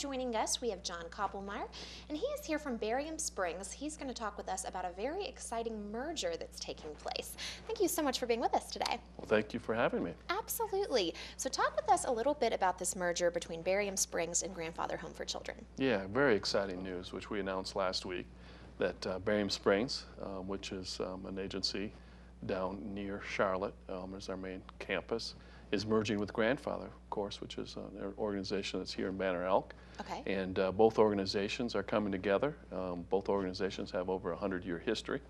joining us, we have John Koppelmeyer, and he is here from Barium Springs. He's going to talk with us about a very exciting merger that's taking place. Thank you so much for being with us today. Well, thank you for having me. Absolutely. So talk with us a little bit about this merger between Barium Springs and Grandfather Home for Children. Yeah, very exciting news, which we announced last week, that Barium Springs, which is an agency down near Charlotte, is our main campus, is merging with Grandfather, of course, which is an organization that's here in Banner Elk. Okay. And both organizations are coming together. Both organizations have over a 100-year history.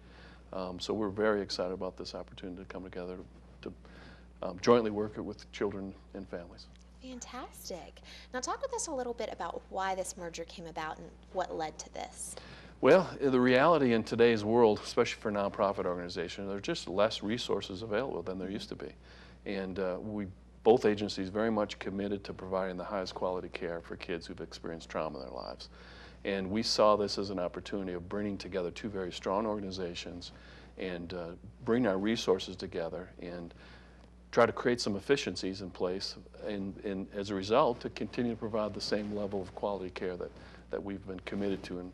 So we're very excited about this opportunity to come together to jointly work with children and families. Fantastic. Now talk with us a little bit about why this merger came about and what led to this. Well, the reality in today's world, especially for nonprofit organizations, there are just less resources available than there used to be. And both agencies very much committed to providing the highest quality care for kids who've experienced trauma in their lives. And we saw this as an opportunity of bringing together two very strong organizations and bring our resources together and try to create some efficiencies in place and as a result to continue to provide the same level of quality care that we've been committed to and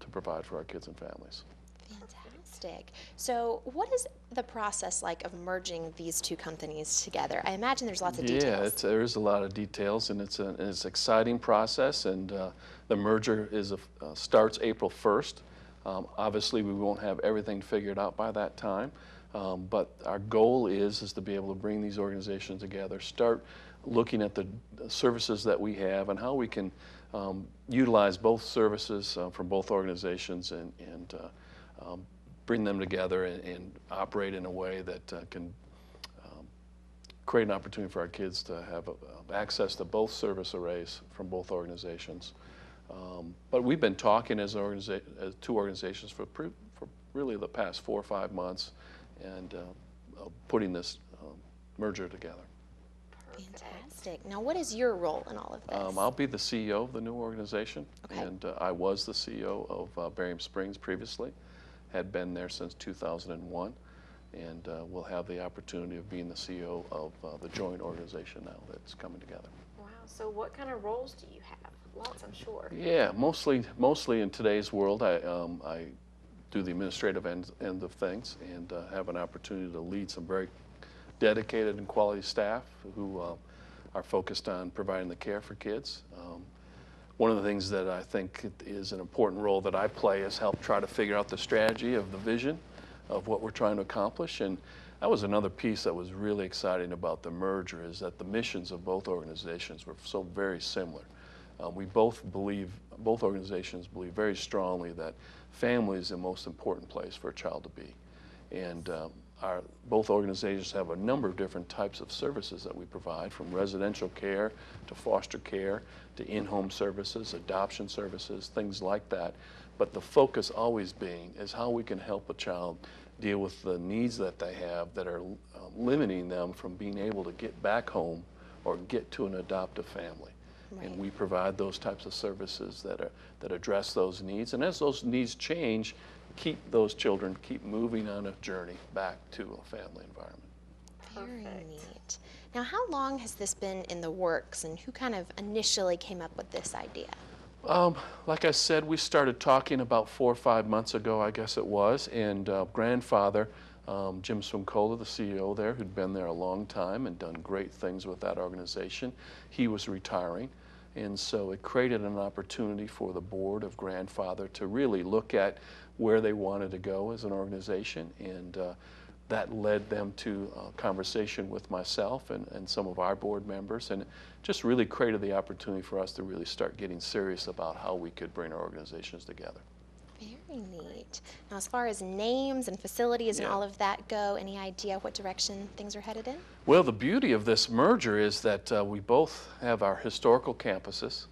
to provide for our kids and families. Fantastic. So what is the process like of merging these two companies together? I imagine there's lots of details. Yeah, there is a lot of details, and it's an exciting process, and the merger starts April 1st. Obviously, we won't have everything figured out by that time, but our goal is to be able to bring these organizations together, start looking at the services that we have and how we can utilize both services from both organizations and bring them together and operate in a way that can create an opportunity for our kids to have access to both service arrays from both organizations. But we've been talking as two organizations for really the past 4 or 5 months and putting this merger together. Fantastic. Now, what is your role in all of this? I'll be the CEO of the new organization, okay. And I was the CEO of Barium Springs previously, had been there since 2001, and we'll have the opportunity of being the CEO of the joint organization now that's coming together. Wow, so what kind of roles do you have? Lots, I'm sure. Yeah, mostly in today's world, I do the administrative end of things and have an opportunity to lead some very dedicated and quality staff who are focused on providing the care for kids. One of the things that I think is an important role that I play is help try to figure out the strategy of the vision of what we're trying to accomplish. And that was another piece that was really exciting about the merger, is that the missions of both organizations were so very similar. Both organizations believe very strongly that family is the most important place for a child to be. And both organizations have a number of different types of services that we provide, from residential care to foster care to in-home services, adoption services, things like that. But the focus always being is how we can help a child deal with the needs that they have that are limiting them from being able to get back home or get to an adoptive family. Right. And we provide those types of services that address those needs. And as those needs change, keep those children moving on a journey back to a family environment. Very Perfect. neat. Now, how long has this been in the works, and who kind of initially came up with this idea? Like I said, we started talking about 4 or 5 months ago, I guess it was, and Grandfather, Jim Swincola, the CEO there, who'd been there a long time and done great things with that organization, he was retiring. And so it created an opportunity for the board of Grandfather to really look at where they wanted to go as an organization, and that led them to a conversation with myself and some of our board members, and it just really created the opportunity for us to really start getting serious about how we could bring our organizations together. Very neat. Now, as far as names and facilities and all of that go, any idea what direction things are headed in? Well, the beauty of this merger is that we both have our historical campuses.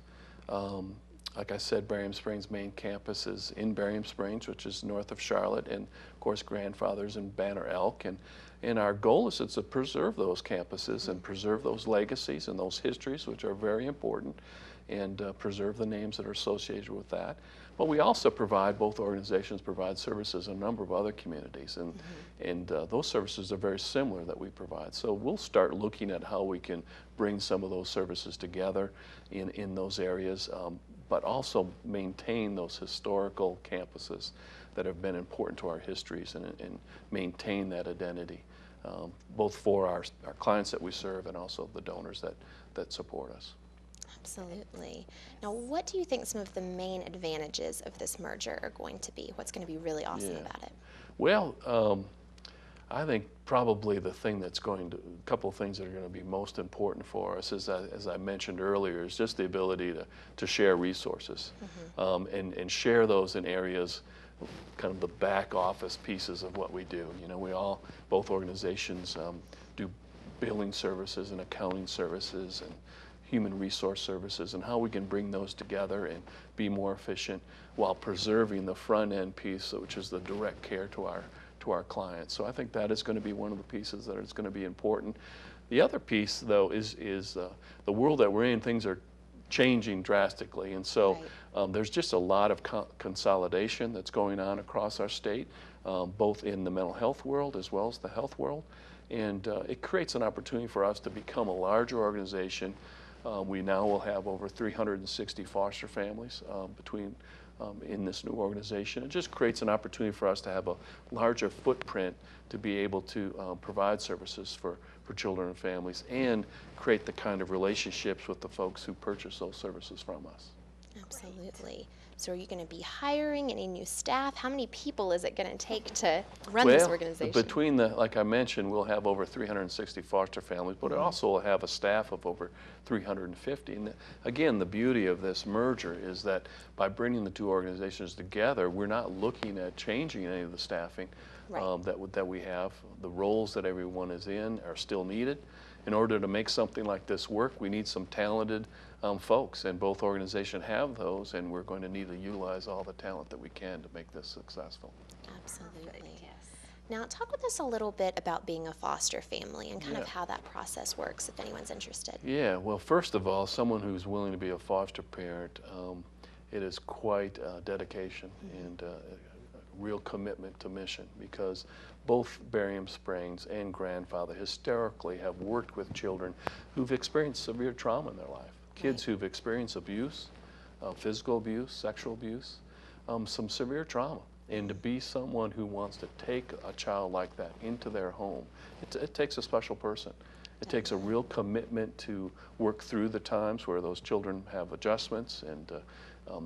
Like I said, Barium Springs' main campus is in Barium Springs, which is north of Charlotte, and of course Grandfather's in Banner Elk. And our goal is to preserve those campuses and preserve those legacies and those histories, which are very important. and preserve the names that are associated with that. But we also provide, both organizations provide services in a number of other communities, and those services are very similar that we provide. So we'll start looking at how we can bring some of those services together in those areas, but also maintain those historical campuses that have been important to our histories, and maintain that identity, both for our clients that we serve and also the donors that support us. Absolutely. Now, what do you think some of the main advantages of this merger are going to be? What's going to be really awesome about it? Well, I think probably the thing that's a couple of things that are going to be most important for us is, as I mentioned earlier, is just the ability to share resources, and share those in areas, kind of the back office pieces of what we do. You know, both organizations do billing services and accounting services and human resource services, and how we can bring those together and be more efficient while preserving the front end piece, which is the direct care to our clients. So I think that is going to be one of the pieces that is going to be important. The other piece, though, is the world that we're in. Things are changing drastically, and so there's just a lot of consolidation that's going on across our state, both in the mental health world as well as the health world, and it creates an opportunity for us to become a larger organization. We now will have over 360 foster families in this new organization. It just creates an opportunity for us to have a larger footprint to be able to provide services for children and families, and create the kind of relationships with the folks who purchase those services from us. Absolutely. So are you going to be hiring any new staff? How many people is it going to take to run this organization? Between like I mentioned, we'll have over 360 foster families, but it also will have a staff of over 350. And again, the beauty of this merger is that by bringing the two organizations together, we're not looking at changing any of the staffing that we have. The roles that everyone is in are still needed. In order to make something like this work, we need some talented folks, and both organizations have those, and we're going to need to utilize all the talent that we can to make this successful. Absolutely. Yes. Now, talk with us a little bit about being a foster family and kind of how that process works, if anyone's interested. Yeah, well, first of all, someone who's willing to be a foster parent, it is quite dedication and a real commitment to mission, because both Barium Springs and Grandfather historically have worked with children who've experienced severe trauma in their life. Kids who've experienced abuse, physical abuse, sexual abuse, some severe trauma. And to be someone who wants to take a child like that into their home, it takes a special person. It takes a real commitment to work through the times where those children have adjustments and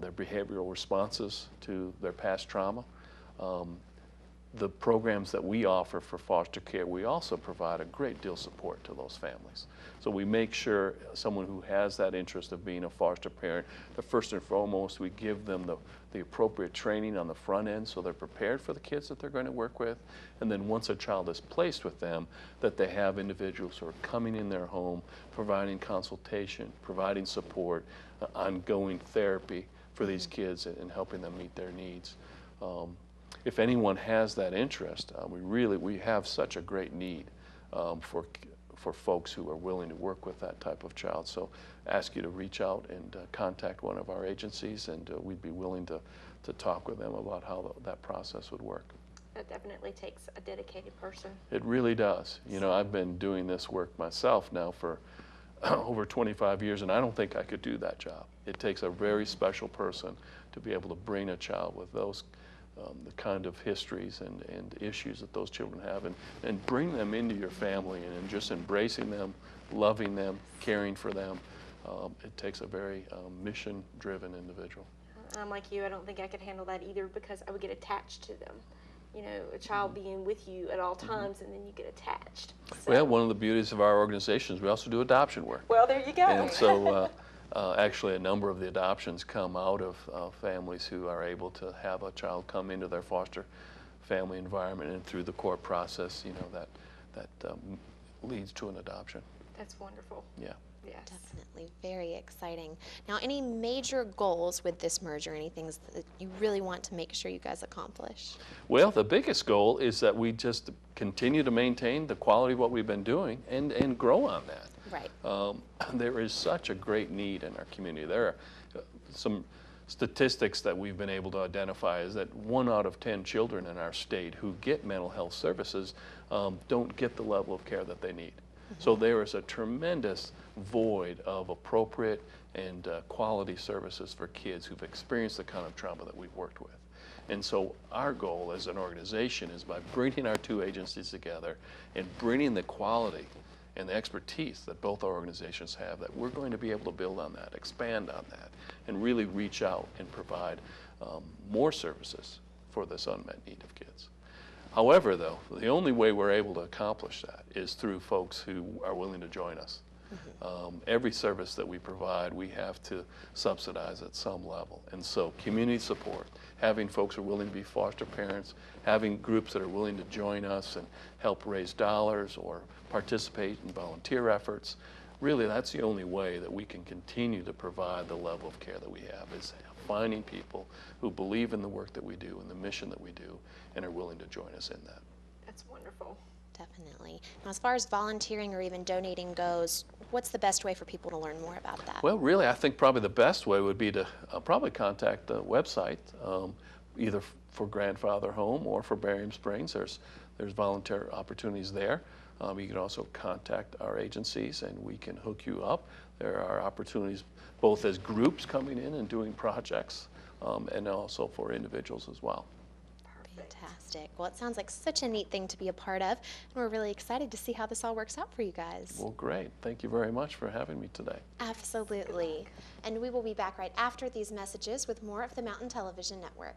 their behavioral responses to their past trauma. The programs that we offer for foster care, we also provide a great deal of support to those families. So we make sure someone who has that interest of being a foster parent, that first and foremost we give them the appropriate training on the front end so they're prepared for the kids that they're going to work with. And then once a child is placed with them, that they have individuals who are coming in their home, providing consultation, providing support, ongoing therapy for these kids, and helping them meet their needs. If anyone has that interest, we have such a great need for folks who are willing to work with that type of child. So ask you to reach out and contact one of our agencies, and we'd be willing to talk with them about how that process would work. That definitely takes a dedicated person. It really does. You know, I've been doing this work myself now for over 25 years, and I don't think I could do that job. It takes a very special person to be able to bring a child with those the kind of histories and issues that those children have, and bring them into your family, and just embracing them, loving them, caring for them. It takes a very mission-driven individual. I'm like you. I don't think I could handle that either, because I would get attached to them. You know, a child being with you at all times, and then you get attached. So. Well, one of the beauties of our organization is we also do adoption work. Well, there you go. And so actually a number of the adoptions come out of families who are able to have a child come into their foster family environment, and through the court process, you know, that leads to an adoption. That's wonderful. Yeah. Yes. Definitely. Very exciting. Now, any major goals with this merger, any things that you really want to make sure you guys accomplish? Well, the biggest goal is that we just continue to maintain the quality of what we've been doing and grow on that. Right. There is such a great need in our community. There are some statistics that we've been able to identify is that 1 out of 10 children in our state who get mental health services don't get the level of care that they need. So there is a tremendous void of appropriate and quality services for kids who've experienced the kind of trauma that we've worked with. And so our goal as an organization is by bringing our two agencies together and bringing the quality and the expertise that both our organizations have, that we're going to be able to build on that, expand on that, and really reach out and provide more services for this unmet need of kids. However, though, the only way we're able to accomplish that is through folks who are willing to join us. Every service that we provide, we have to subsidize at some level. And so community support, having folks who are willing to be foster parents, having groups that are willing to join us and help raise dollars or participate in volunteer efforts, really that's the only way that we can continue to provide the level of care that we have, is finding people who believe in the work that we do and the mission that we do and are willing to join us in that. That's wonderful. Definitely. Now, as far as volunteering or even donating goes, what's the best way for people to learn more about that? Well, really, I think probably the best way would be to probably contact the website, either for Grandfather Home or for Barium Springs. There's volunteer opportunities there. You can also contact our agencies and we can hook you up. There are opportunities both as groups coming in and doing projects and also for individuals as well. Fantastic. Well, it sounds like such a neat thing to be a part of, and we're really excited to see how this all works out for you guys. Well, great. Thank you very much for having me today. Absolutely. And we will be back right after these messages with more of the Mountain Television Network.